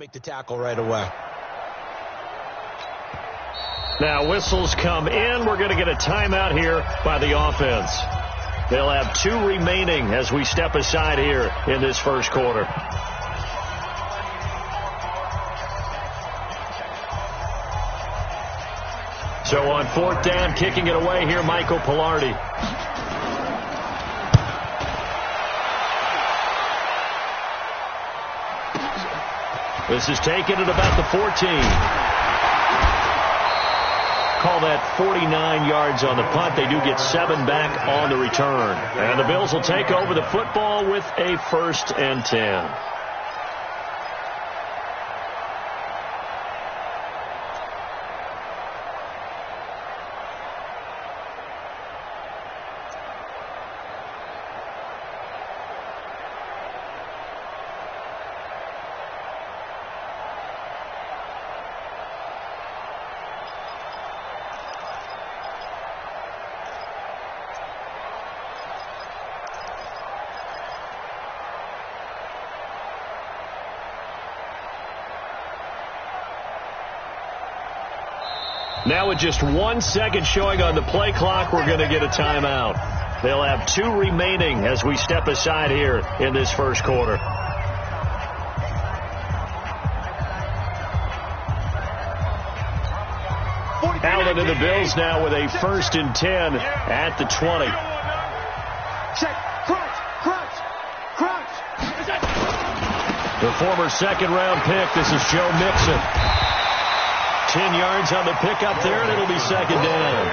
Make the tackle right away. Now whistles come in. We're going to get a timeout here by the offense. They'll have 2 remaining as we step aside here in this first quarter. So on 4th down, kicking it away here, Michael Pilardi. This is taken at about the 14. Call that 49 yards on the punt. They do get 7 back on the return. And the Bills will take over the football with a 1st and 10. Now with just 1 second showing on the play clock, we're going to get a timeout. They'll have 2 remaining as we step aside here in this first quarter. Allen and the Bills now with a 1st and 10 at the 20. Check. Crunch. The former 2nd-round pick, this is Joe Mixon. 10 yards on the pickup there, and it'll be 2nd down.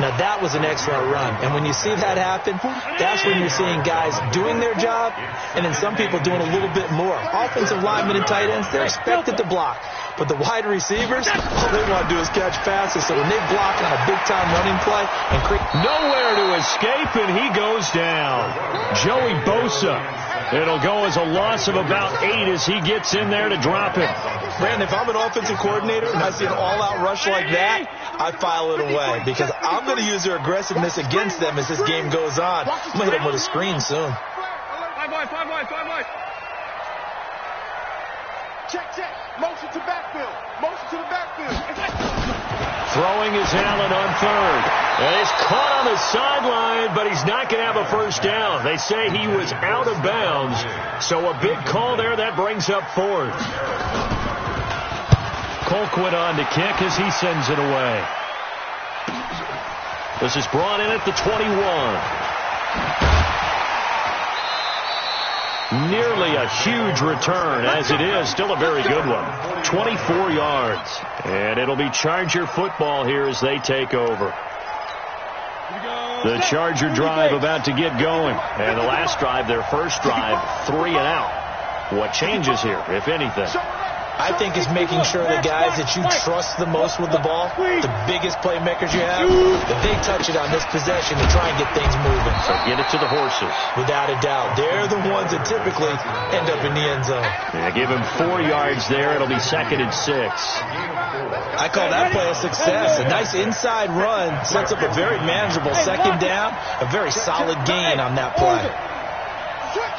Now, that was an excellent run. And when you see that happen, that's when you're seeing guys doing their job and then some people doing a little bit more. Offensive linemen and tight ends, they're expected to block. But the wide receivers, all they want to do is catch passes. So when they block on a big-time running play and create nowhere to escape, and he goes down. Joey Bosa. It'll go as a loss of about 8 as he gets in there to drop him. Brandon, if I'm an offensive coordinator and I see an all-out rush like that, I file it away because I'm going to use their aggressiveness against them as this game goes on. I'm going to hit them with a screen soon. Five wide. Check. Motion to backfield. Throwing is Allen on 3rd. And he's caught on the sideline, but he's not going to have a 1st down. They say he was out of bounds. So a big call there. That brings up 4th. Colquitt on to kick as he sends it away. This is brought in at the 21. Nearly a huge return, as it is. Still a very good one. 24 yards. And it'll be Charger football here as they take over. The Charger drive about to get going. And the last drive, their first drive, 3 and out. What changes here, if anything? I think it's making sure the guys that you trust the most with the ball, the biggest playmakers you have, that they touch it on this possession to try and get things moving. So get it to the horses. Without a doubt. They're the ones that typically end up in the end zone. Yeah, give him 4 yards there. It'll be 2nd and 6. I call that play a success. A nice inside run sets up a very manageable 2nd down, a very solid gain on that play. Switch.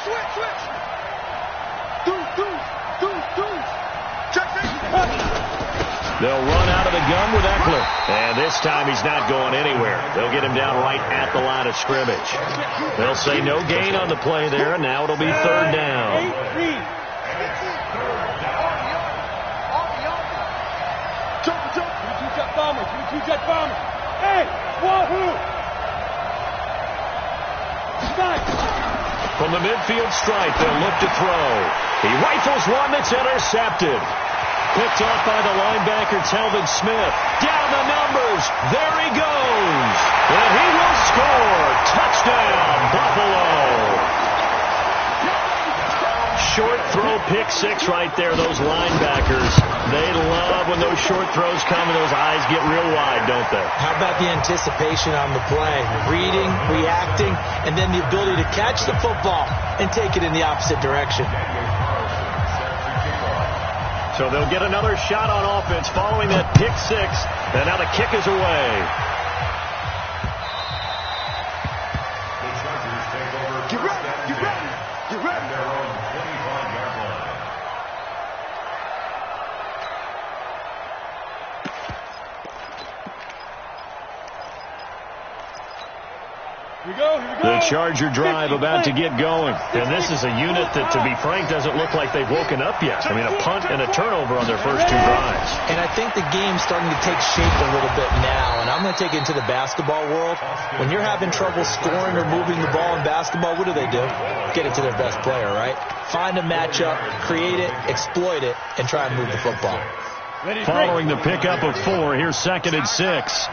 They'll run out of the gun with Eckler. And this time he's not going anywhere. They'll get him down right at the line of scrimmage. They'll say no gain on the play there, and now it'll be 3rd down. From the midfield stripe, they'll look to throw. He rifles one that's intercepted. Picked off by the linebacker, Telvin Smith. Down the numbers. There he goes. And he will score. Touchdown, Buffalo. Short throw, pick 6 right there. Those linebackers, they love when those short throws come and those eyes get real wide, don't they? How about the anticipation on the play? Reading, reacting, and then the ability to catch the football and take it in the opposite direction. So they'll get another shot on offense following that pick 6. And now the kick is away. Get ready. The Charger drive about to get going. And this is a unit that, to be frank, doesn't look like they've woken up yet. I mean, a punt and a turnover on their first 2 drives. And I think the game's starting to take shape a little bit now. And I'm going to take it into the basketball world. When you're having trouble scoring or moving the ball in basketball, what do? Get it to their best player, right? Find a matchup, create it, exploit it, and try and move the football. Following the pickup of 4, here's 2nd and 6.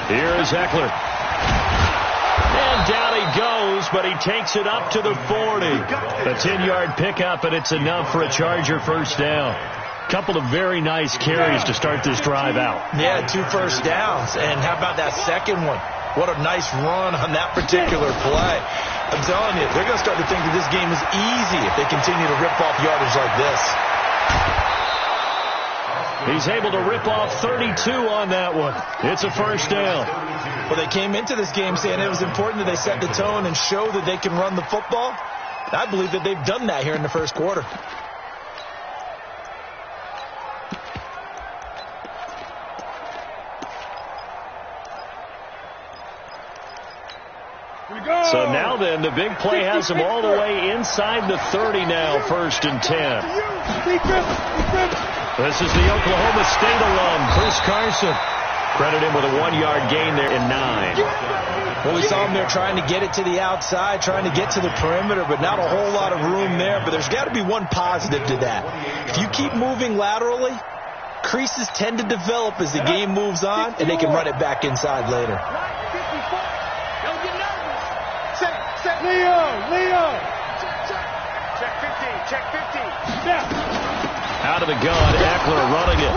Here is Eckler. And down he goes, but he takes it up to the 40. A 10-yard pickup, and it's enough for a Charger first down. Couple of very nice carries to start this drive out. Yeah, 2 first downs. And how about that second one? What a nice run on that particular play. I'm telling you, they're going to start to think that this game is easy if they continue to rip off yardage like this. He's able to rip off 32 on that one. It's a first down. Well, they came into this game saying it was important that they set the tone and show that they can run the football. And I believe that they've done that here in the first quarter. So now then, the big play has them all the way inside the 30 now, 1st and 10. This is the Oklahoma State alum, Chris Carson. Credit him with a 1-yard gain there in 9. Well, we saw him there trying to get it to the outside, trying to get to the perimeter, but not a whole lot of room there. But there's got to be one positive to that. If you keep moving laterally, creases tend to develop as the game moves on, and they can run it back inside later. Leo! Check 15. Out of the gun, Eckler running it.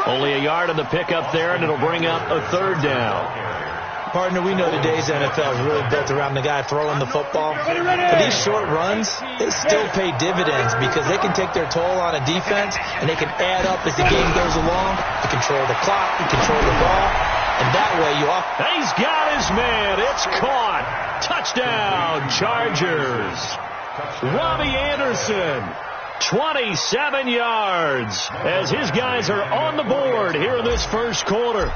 Only a yard on the pickup there, and it'll bring up a 3rd down. Partner, we know today's NFL is really built around the guy throwing the football. But these short runs, they still pay dividends because they can take their toll on a defense, and they can add up as the game goes along. You control the clock, you control the ball, and that way you off. He's got his man. It's caught. Touchdown, Chargers. Robbie Anderson, 27 yards as his guys are on the board here in this first quarter.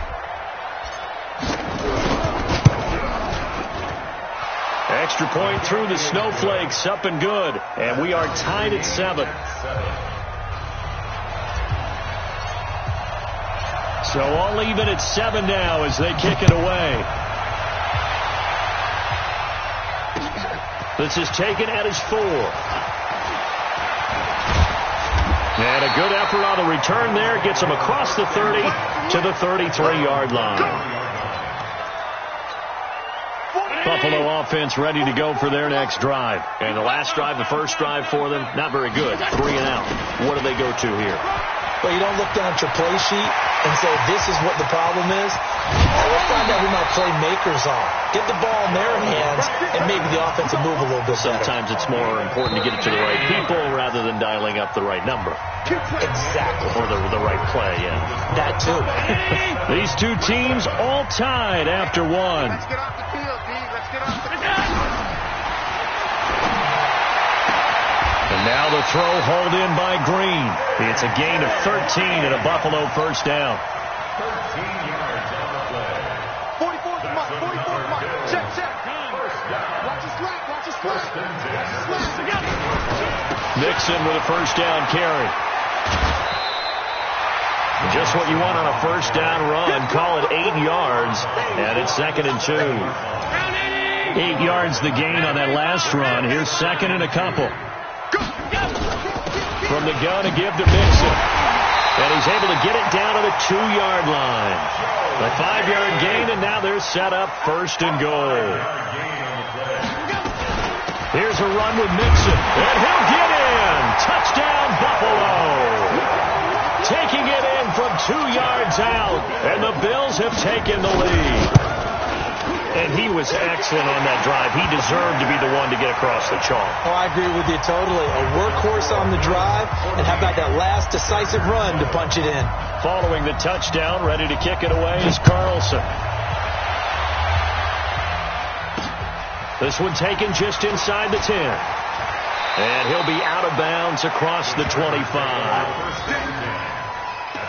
Extra point through the snowflakes, up and good. And we are tied at 7. So all even at 7 now as they kick it away. This is taken at his 4. And a good effort on the return there. Gets him across the 30 to the 33-yard line. Buffalo offense ready to go for their next drive. And the last drive, the first drive for them, not very good. 3 and out. What do they go to here? Well, you don't look down at your play sheet and say, this is what the problem is. We'll find out who my playmakers are. Get the ball in their hands, and maybe the offense will move a little bit better. Sometimes it's more important to get it to the right people rather than dialing up the right number. Exactly. Or the right play, yeah. That, too. These two teams all tied after 1. Let's get off the field, D. Let's get off the field. And now the throw hauled in by Green. It's a gain of 13 and a Buffalo first down. 13 yards on the play. 44's the mark. 44's the mark. Check. Watch his slap. Watch his slap. Mixon with a first down carry. Just what you want on a first down run. Call it 8 yards. And it's 2nd and 2. 8 yards the gain on that last run. Here's 2nd and a couple. From the gun to give to Mixon. And he's able to get it down to the 2-yard line. A 5-yard gain, and now they're set up 1st and goal. Here's a run with Mixon. And he'll get in. Touchdown, Buffalo. Taking it in from 2 yards out. And the Bills have taken the lead. And he was excellent on that drive. He deserved to be the one to get across the chalk. Oh, I agree with you totally. A workhorse on the drive, and how about that last decisive run to punch it in? Following the touchdown, ready to kick it away is Carlson. This one taken just inside the 10. And he'll be out of bounds across the 25. At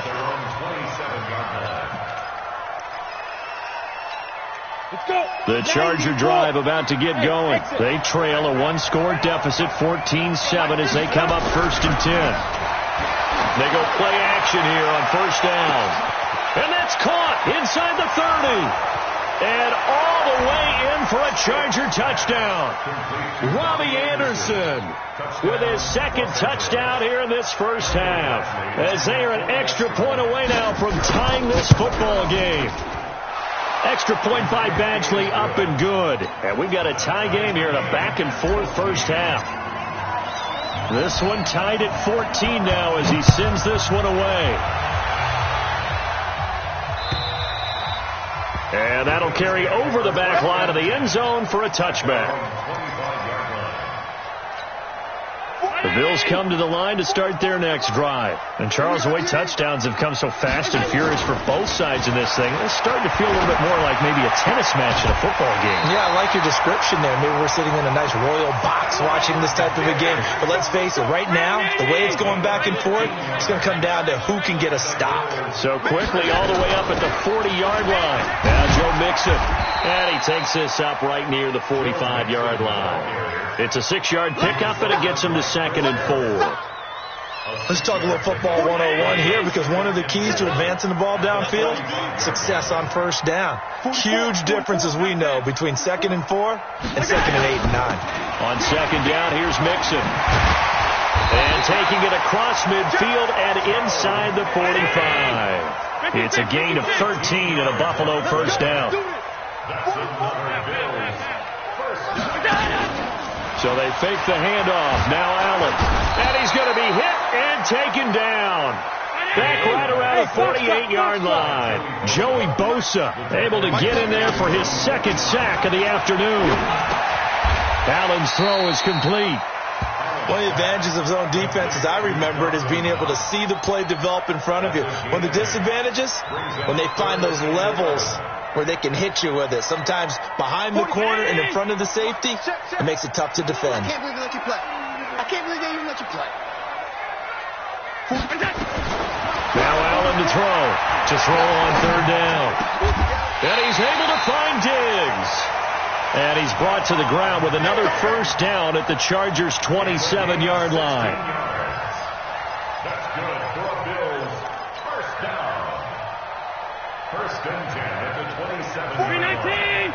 their own 27-yard line. The Charger drive about to get going. They trail a one-score deficit, 14-7, as they come up 1st and 10. They go play action here on 1st down. And that's caught inside the 30. And all the way in for a Charger touchdown. Robbie Anderson with his 2nd touchdown here in this first half, as they are an extra point away now from tying this football game. Extra point by Badgley, up and good. And we've got a tie game here in a back-and-forth first half. This one tied at 14 now as he sends this one away. And that'll carry over the back line of the end zone for a touchback. The Bills come to the line to start their next drive. And, Charles, the way touchdowns have come so fast and furious for both sides in this thing, it's starting to feel a little bit more like maybe a tennis match in a football game. Yeah, I like your description there. Maybe we're sitting in a nice royal box watching this type of a game. But let's face it, right now, the way it's going back and forth, it's going to come down to who can get a stop. So quickly all the way up at the 40-yard line. Now Joe Mixon. And he takes this up right near the 45-yard line. It's a 6-yard pickup, and it gets him to 2nd and 4. Let's talk a little football 101 here, because one of the keys to advancing the ball downfield, success on 1st down. Huge difference, as we know, between 2nd and 4 and 2nd and 8 and 9. On 2nd down, here's Mixon. And taking it across midfield and inside the 45. It's a gain of 13 and a Buffalo 1st down. So they fake the handoff. Now Allen. And he's going to be hit and taken down. Back right around the 48-yard line. Joey Bosa able to get in there for his 2nd sack of the afternoon. Allen's throw is complete. One of the advantages of zone defense, as I remember it, is being able to see the play develop in front of you. One of the disadvantages, when they find those levels where they can hit you with it. Sometimes behind the corner and in front of the safety, it makes it tough to defend. I can't believe they let you play. I can't believe they even let you play. Now Allen to throw. To throw on 3rd down. And he's able to find Diggs. And he's brought to the ground with another 1st down at the Chargers' 27-yard line. That's good for a Bills 1st down. 1st and 10 at the 27. 40-19.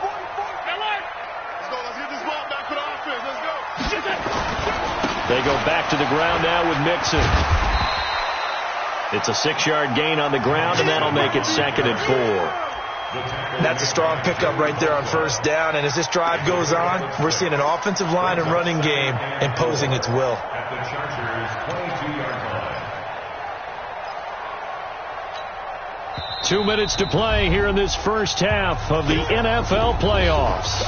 44. Let's go. Let's get this ball back for the offense. Let's go. They go back to the ground now with Mixon. It's a 6-yard gain on the ground, and that'll make it 2nd and 4. That's a strong pickup right there on 1st down. And as this drive goes on, we're seeing an offensive line and running game imposing its will. At the Chargers' 22-yard line. 2 minutes to play here in this first half of the NFL playoffs.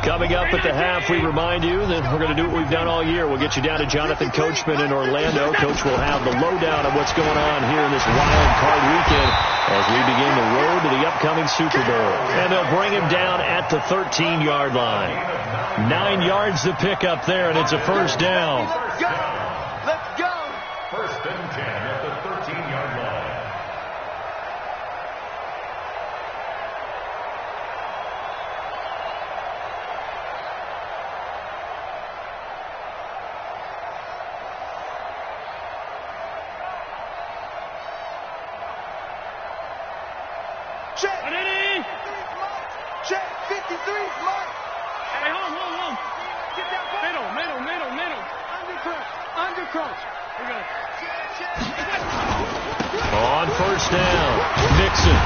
Coming up at the half, we remind you that we're going to do what we've done all year. We'll get you down to Jonathan Coachman in Orlando. Coach will have the lowdown of what's going on here in this wild card weekend as we begin the road to the upcoming Super Bowl. And they'll bring him down at the 13-yard line. 9 yards to pick up there, and it's a 1st down. Let's go. 1st and 10 at the 13-yard line. Check 53, Mike. Hey, hold. Get that ball. Middle. Under crunch. Here we go. On 1st down, Mixon.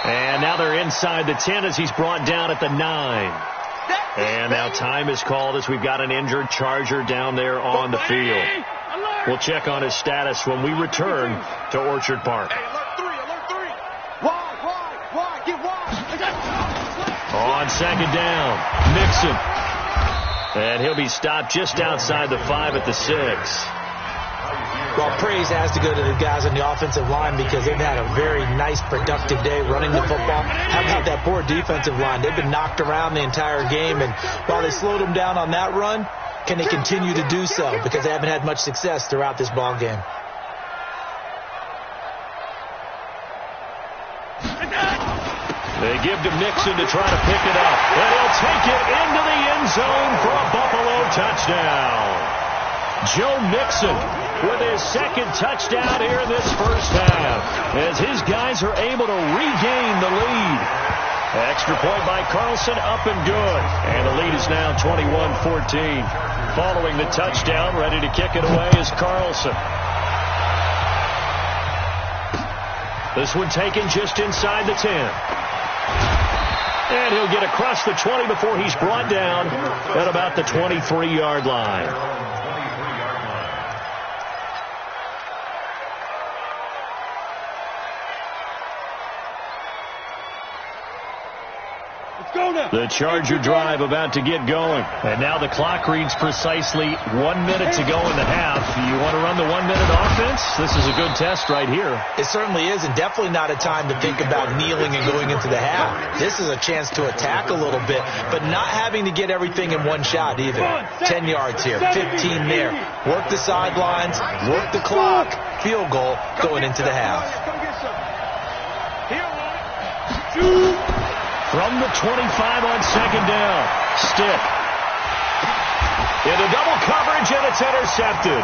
And now they're inside the 10 as he's brought down at the 9. And now time is called as we've got an injured Charger down there on the field. We'll check on his status when we return to Orchard Park. Alert 3. Wide. Get wide. On 2nd down, Mixon. And he'll be stopped just outside the 5 at the 6. Well, praise has to go to the guys on the offensive line because they've had a very nice, productive day running the football. How about that poor defensive line? They've been knocked around the entire game, and while they slowed them down on that run, can they continue to do so? Because they haven't had much success throughout this ball game. They give to Mixon to try to pick it up. And he'll take it into the end zone for a Buffalo touchdown. Joe Mixon with his second touchdown here in this first half, as his guys are able to regain the lead. Extra point by Carlson, up and good. And the lead is now 21-14. Following the touchdown, ready to kick it away is Carlson. This one taken just inside the 10. And he'll get across the 20 before he's brought down at about the 23-yard line. The Charger drive about to get going. And now the clock reads precisely 1 minute to go in the half. You want to run the 1 minute offense? This is a good test right here. It certainly is, and definitely not a time to think about kneeling and going into the half. This is a chance to attack a little bit, but not having to get everything in one shot either. 10 yards here, 15 there. Work the sidelines, work the clock. Field goal going into the half. From the 25 on second down. Stick. Into double coverage, and it's intercepted.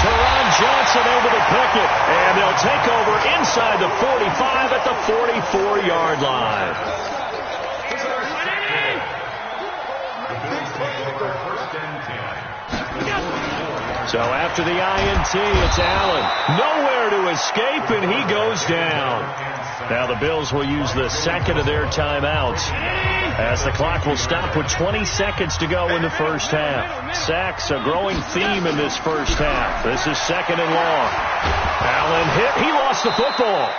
Teron Johnson able to pick it. And they'll take over inside the 45 at the 44-yard line. So after the INT, it's Allen. Nowhere to escape, and he goes down. Now the Bills will use the second of their timeouts, as the clock will stop with 20 seconds to go in the first half. Sacks, a growing theme in this first half. This is second and long. Allen hit. He lost the football.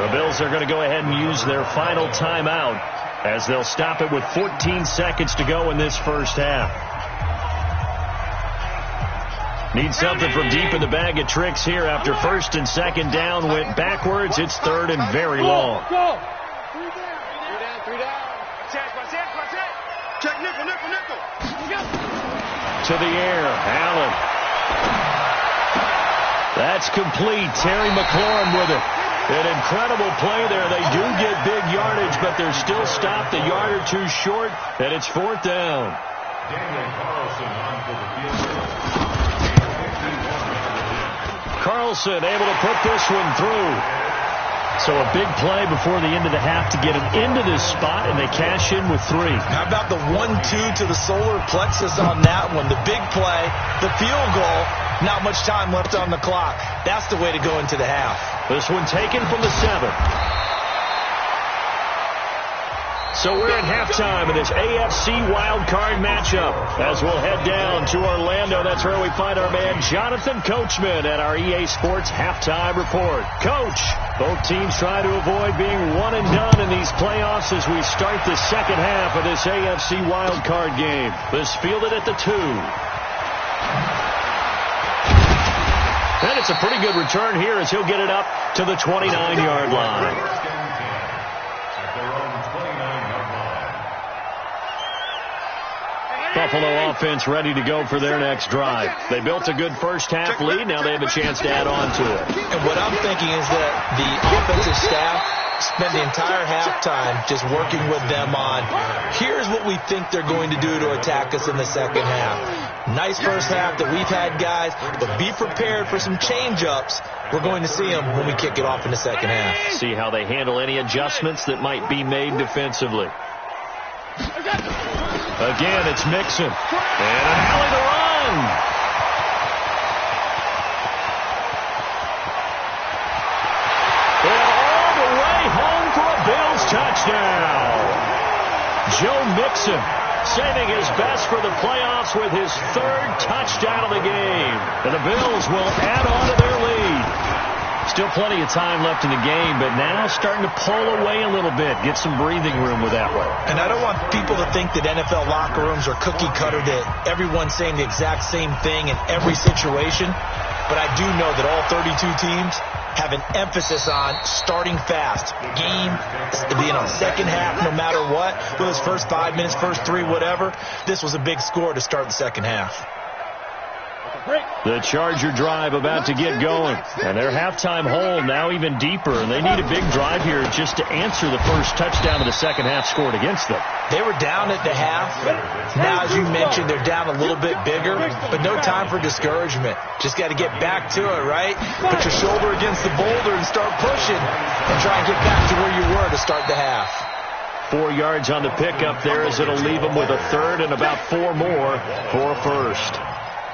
The Bills are going to go ahead and use their final timeout, as they'll stop it with 14 seconds to go in this first half. Need something from deep in the bag of tricks here after first and second down went backwards. It's third and very long. Go. 3 down. 3 down. Check nickel. To the air, Allen. That's complete. Terry McLaurin with it. An incredible play there. They do get big yardage, but they're still stopped a yard or two short, and it's fourth down. Daniel Carlson on for the field. Carlson able to put this one through. So a big play before the end of the half to get him into this spot, and they cash in with 3. How about the 1-2 to the solar plexus on that one? The big play, the field goal, not much time left on the clock. That's the way to go into the half. This one taken from the 7. So we're at halftime in this AFC wildcard matchup. As we'll head down to Orlando, that's where we find our man Jonathan Coachman at our EA Sports Halftime Report. Coach, both teams try to avoid being one and done in these playoffs as we start the second half of this AFC wildcard game. This fielded at the 2. And it's a pretty good return here as he'll get it up to the 29-yard line. Buffalo offense ready to go for their next drive. They built a good first half lead. Now they have a chance to add on to it. And what I'm thinking is that the offensive staff spent the entire halftime just working with them on, here's what we think they're going to do to attack us in the second half. Nice first half that we've had, guys, but be prepared for some change-ups. We're going to see them when we kick it off in the second half. See how they handle any adjustments that might be made defensively. Again, it's Mixon. And an alley to run. And all the way home for a Bills touchdown. Joe Mixon saving his best for the playoffs with his 3rd touchdown of the game. And the Bills will add on to their lead. Still plenty of time left in the game, but now starting to pull away a little bit, get some breathing room with that one. And I don't want people to think that NFL locker rooms are cookie cutter, that everyone's saying the exact same thing in every situation. But I do know that all 32 teams have an emphasis on starting fast. Game, second half, no matter what. Whether it's first 5 minutes, first 3, whatever. This was a big score to start the second half. The Charger drive about to get going. And their halftime hole now even deeper. And they need a big drive here just to answer the first touchdown of the second half scored against them. They were down at the half. Now, as you mentioned, they're down a little bit bigger, but no time for discouragement. Just got to get back to it, right? Put your shoulder against the boulder and start pushing and try and get back to where you were to start the half. 4 yards on the pickup there as it'll leave them with a third and about 4 more for a first.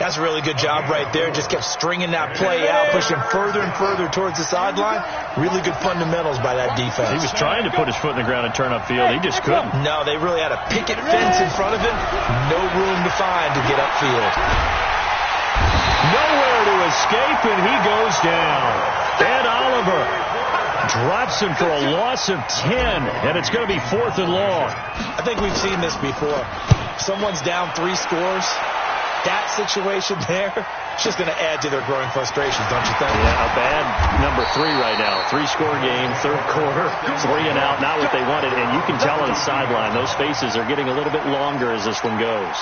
That's a really good job right there. Just kept stringing that play out, pushing further and further towards the sideline. Really good fundamentals by that defense. He was trying to put his foot in the ground and turn upfield. He just couldn't. No, they really had a picket fence in front of him. No room to find to get upfield. Nowhere to escape, and he goes down. Ed Oliver drops him for a loss of 10, and it's going to be 4th and long. I think we've seen this before. Someone's down 3 scores. That situation there, it's just going to add to their growing frustrations, don't you think? Yeah, a bad number 3 right now. 3-score game, third quarter, 3 and out, not what they wanted. And you can tell on the sideline, those faces are getting a little bit longer as this one goes.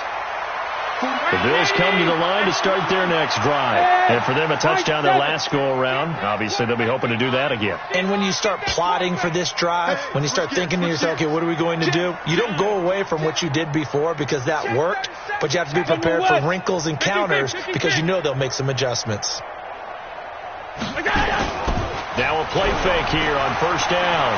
The Bills come to the line to start their next drive. And for them, a touchdown their last go-around. Obviously, they'll be hoping to do that again. And when you start plotting for this drive, when you start thinking to yourself, okay, what are we going to do? You don't go away from what you did before because that worked, but you have to be prepared for wrinkles and counters because you know they'll make some adjustments. Now a play fake here on first down.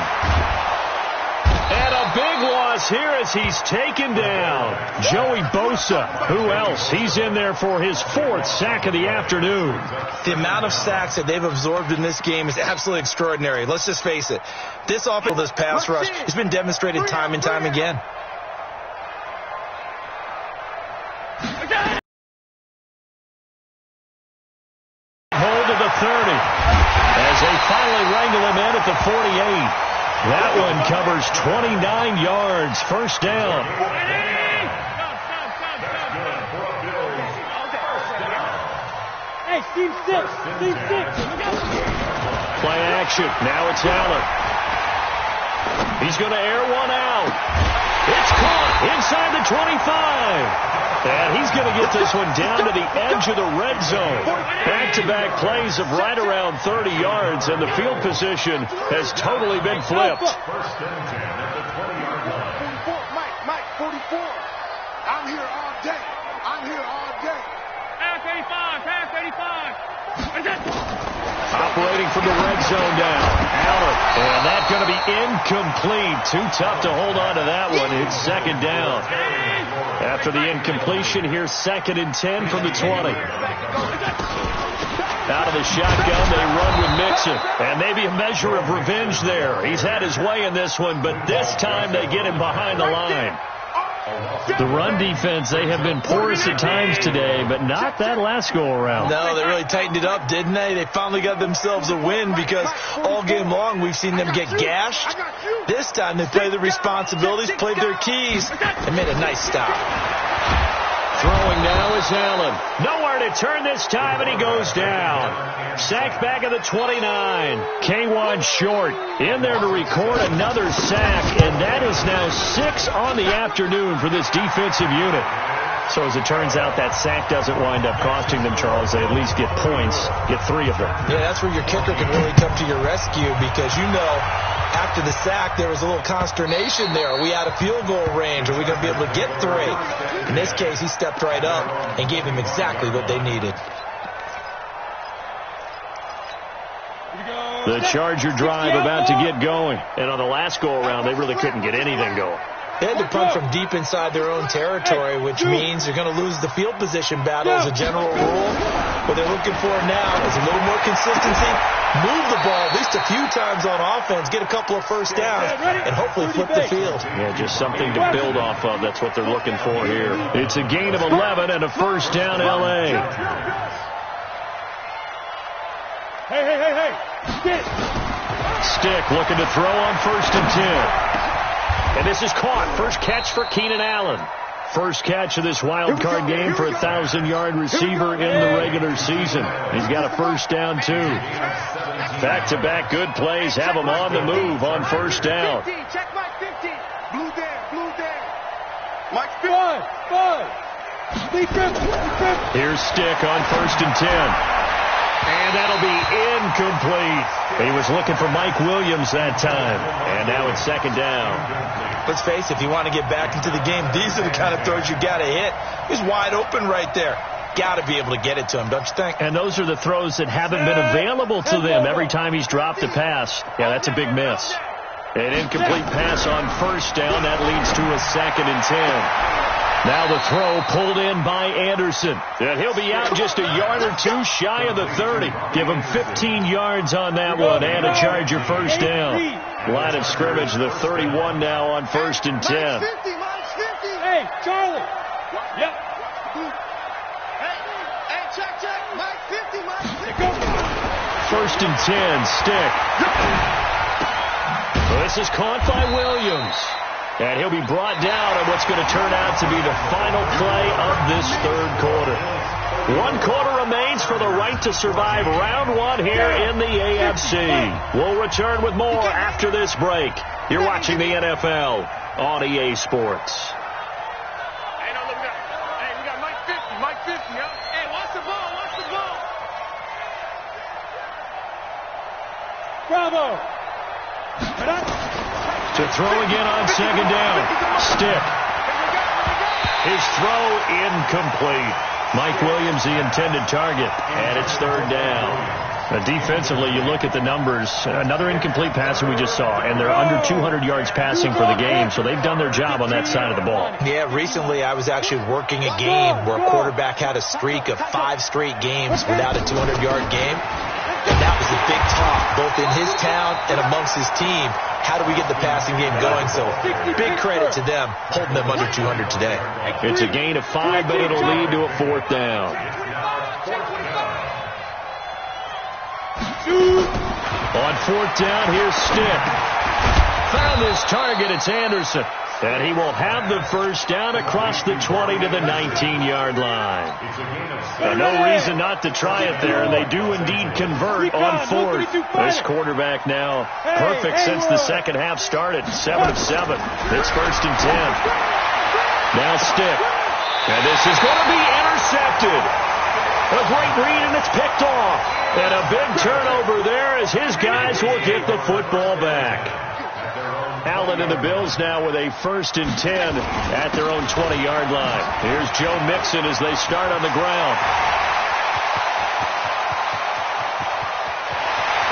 And a big loss here as he's taken down. Joey Bosa. Who else? He's in there for his 4th sack of the afternoon. The amount of sacks that they've absorbed in this game is absolutely extraordinary. Let's just face it. This offense, this pass rush, has been demonstrated time and time again. Hold of the 30 as they finally wrangle him in at the 48. That one covers 29 yards. First down. Hey, Steve 6. Play action. Now it's Allen. He's going to air one out. It's caught inside the 25. And he's going to get this one down to the edge of the red zone. Back-to-back plays of right around 30 yards, and the field position has totally been flipped. First and 10 at the 20-yard line. Mike, 44. I'm here all day. Operating from the red zone down. Allen. And that's going to be incomplete. Too tough to hold on to that one. It's second down. After the incompletion, here's 2nd and 10 from the 20. Out of the shotgun, they run with Mixon. And maybe a measure of revenge there. He's had his way in this one, but this time they get him behind the line. The run defense, they have been porous at times today, but not that last go-around. No, they really tightened it up, didn't they? They finally got themselves a win because all game long we've seen them get gashed. This time they played their responsibilities, played their keys, and made a nice stop. Throwing now is Allen. Nowhere to turn this time, and he goes down. Sacked back at the 29. K1 short. In there to record another sack, and that is now 6 on the afternoon for this defensive unit. So as it turns out, that sack doesn't wind up costing them, Charles. They at least get points, get 3 of them. Yeah, that's where your kicker can really come to your rescue because you know after the sack there was a little consternation there. Are we out of field goal range? Are we going to be able to get 3? In this case, he stepped right up and gave them exactly what they needed. The Charger drive about to get going. And on the last go-around, they really couldn't get anything going. They had to punt from deep inside their own territory, which means they're going to lose the field position battle as a general rule. What they're looking for now is a little more consistency, move the ball at least a few times on offense, get a couple of first downs, and hopefully flip the field. Yeah, just something to build off of. That's what they're looking for here. It's a gain of 11 and a first down, L.A. Hey. Stick looking to throw on 1st and 10. And this is caught. First catch for Keenan Allen. First catch of this wild card game for a 1,000-yard receiver in the regular season. He's got a first down, too. Back-to-back good plays have him on the move on first down. Check Mike 15. Blue there. Mike 15. Good. Here's Stick on 1st and 10. And that'll be incomplete. He was looking for Mike Williams that time. And now it's 2nd down. Let's face it, if you want to get back into the game, these are the kind of throws you got to hit. He's wide open right there. Got to be able to get it to him, don't you think? And those are the throws that haven't been available to them every time he's dropped a pass. Yeah, that's a big miss. An incomplete pass on 1st down. That leads to a 2nd and 10. Now the throw pulled in by Anderson. And he'll be out just a yard or two shy of the 30. Give him 15 yards on that one and a Charger 1st down. Line of scrimmage, the 31 now on 1st and 10. Hey, Charlie. Yep. Hey, check. Mike 50, Mike 50. 1st and 10, Stick. This is caught by Williams. And he'll be brought down on what's going to turn out to be the final play of this 3rd quarter. 1 quarter remains for the right to survive round 1 here in the AFC. We'll return with more after this break. You're watching the NFL on EA Sports. Hey, no, look at that. Hey, we got Mike 50, huh? Hey, watch the ball. Bravo. To throw again on 2nd down. Stick. His throw incomplete. Mike Williams, the intended target, and it's 3rd down. Defensively, you look at the numbers. Another incomplete passer we just saw, and they're under 200 yards passing for the game, so they've done their job on that side of the ball. Yeah, recently I was actually working a game where a quarterback had a streak of 5 straight games without a 200-yard game. And that was a big talk, both in his town and amongst his team. How do we get the passing game going? So big credit to them holding them under 200 today. It's a gain of 5, but it'll lead to a 4th down. On 4th down, here's Stick. Found his target. It's Anderson. And he will have the 1st down across the 20 to the 19-yard line. No reason not to try it there, and they do indeed convert on 4th. This quarterback now perfect since the second half started. 7 of 7. It's 1st and 10. Now Stick. And this is going to be intercepted. A great read, and it's picked off. And a big turnover there as his guys will get the football back. Allen and the Bills now with a 1st and 10 at their own 20-yard line. Here's Joe Mixon as they start on the ground.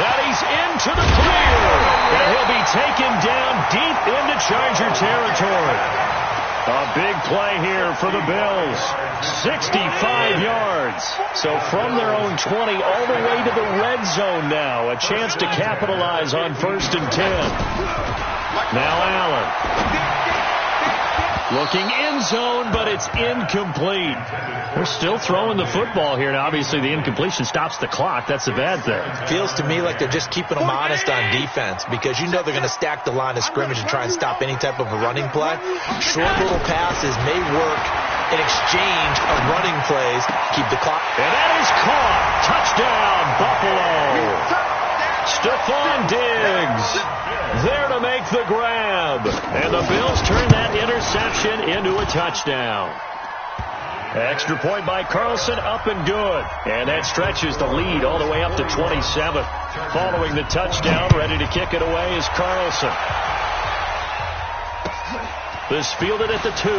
And he's into the clear. And he'll be taken down deep into Charger territory. A big play here for the Bills. 65 yards. So from their own 20 all the way to the red zone now. A chance to capitalize on 1st and 10. Now Allen. Looking end zone, but it's incomplete. They're still throwing the football here. Now, obviously, the incompletion stops the clock. That's the bad thing. Feels to me like they're just keeping them honest on defense because you know they're going to stack the line of scrimmage and try and stop any type of a running play. Short little passes may work in exchange of running plays. Keep the clock. And that is caught. Touchdown, Buffalo. Stephon Diggs there to make the grab. And the Bills turn that interception into a touchdown. Extra point by Carlson, up and good. And that stretches the lead all the way up to 27. Following the touchdown, ready to kick it away is Carlson. This fielded at the 2.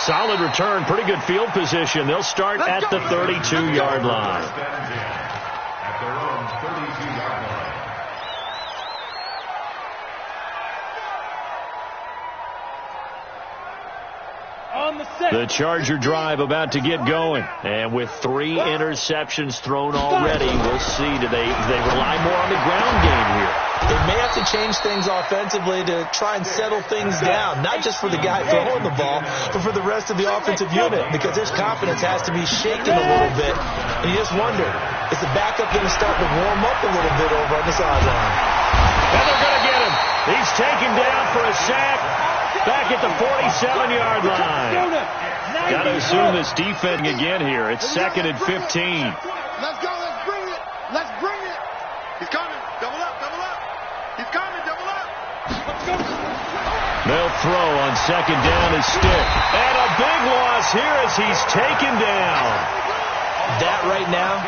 Solid return, pretty good field position. They'll start at the 32-yard line. The Charger drive about to get going. And with 3 interceptions thrown already, we'll see. Do they rely more on the ground game here? They may have to change things offensively to try and settle things down, not just for the guy throwing the ball, but for the rest of the offensive unit, because his confidence has to be shaken a little bit. And you just wonder, is the backup going to start to warm up a little bit over on the sideline? And they're going to get him. He's taken down for a sack back at the 47-yard line. Got to assume this defense again here. It's 2nd and 15. Let's go. Let's bring it. Let's bring it. He's coming. Double up. Double up. He's coming. Double up. Let's go. The They'll throw on second down his stick. And a big loss here as he's taken down. That right now,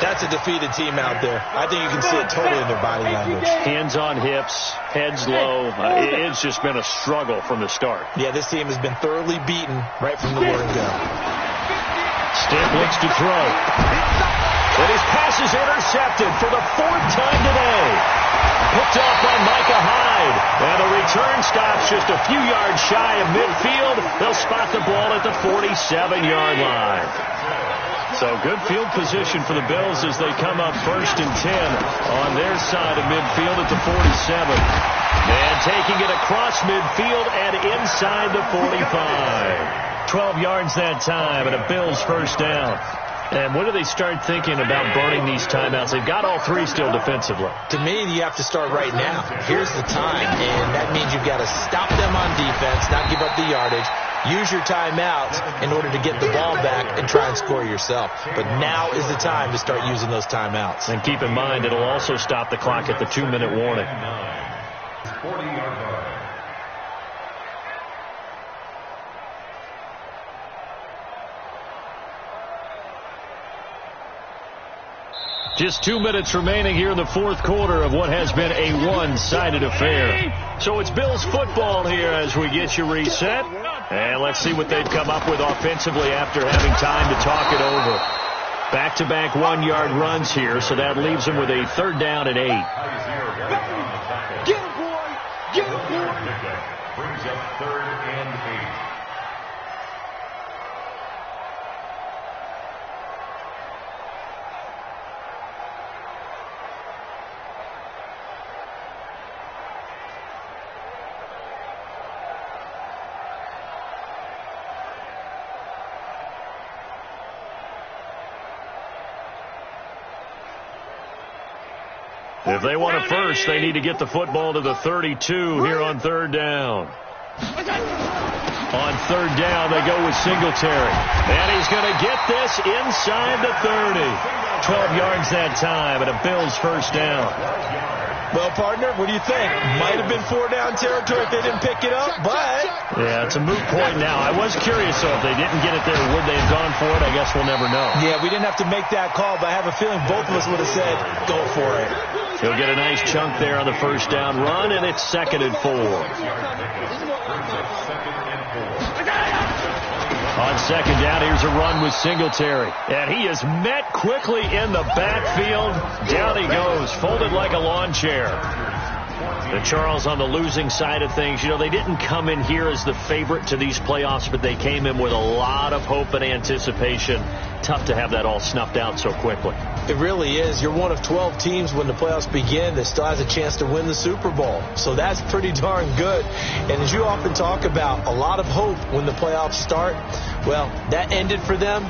that's a defeated team out there. I think you can see it totally in their body language. Hands on hips, heads low. It's just been a struggle from the start. Yeah, this team has been thoroughly beaten right from the word go. Stick looks to throw. And his pass is intercepted for the 4th time today. Picked off by Micah Hyde. And the return stops just a few yards shy of midfield. They'll spot the ball at the 47-yard line. So good field position for the Bills as they come up 1st and 10 on their side of midfield at the 47. And taking it across midfield and inside the 45. 12 yards that time and a Bills first down. And when do they start thinking about burning these timeouts? They've got all 3 still defensively. To me, you have to start right now. Here's the time, and that means you've got to stop them on defense, not give up the yardage. Use your timeouts in order to get the ball back and try and score yourself. But now is the time to start using those timeouts. And keep in mind, it'll also stop the clock at the 2-minute warning. 40-yard line. Just 2 minutes remaining here in the 4th quarter of what has been a one-sided affair. So it's Bills football here as we get you reset. And let's see what they've come up with offensively after having time to talk it over. Back-to-back 1-yard runs here, so that leaves them with a 3rd down and 8. Get him, boy! Get him, boy! Brings up 3rd and 8. If they want a first, they need to get the football to the 32 here on 3rd down. On 3rd down, they go with Singletary. And he's going to get this inside the 30. 12 yards that time, and a Bills first down. Well, partner, what do you think? Might have been 4-down territory if they didn't pick it up, but... Yeah, it's a moot point now. I was curious, though, if they didn't get it there, would they have gone for it? I guess we'll never know. Yeah, we didn't have to make that call, but I have a feeling both of us would have said, go for it. He'll get a nice chunk there on the 1st down run, and it's 2nd and 4. On 2nd down, here's a run with Singletary. And he is met quickly in the backfield. Down he goes, folded like a lawn chair. The Charles on the losing side of things. You know, they didn't come in here as the favorite to these playoffs, but they came in with a lot of hope and anticipation. Tough to have that all snuffed out so quickly. It really is. You're one of 12 teams when the playoffs begin that still has a chance to win the Super Bowl. So that's pretty darn good. And as you often talk about, a lot of hope when the playoffs start. Well, that ended for them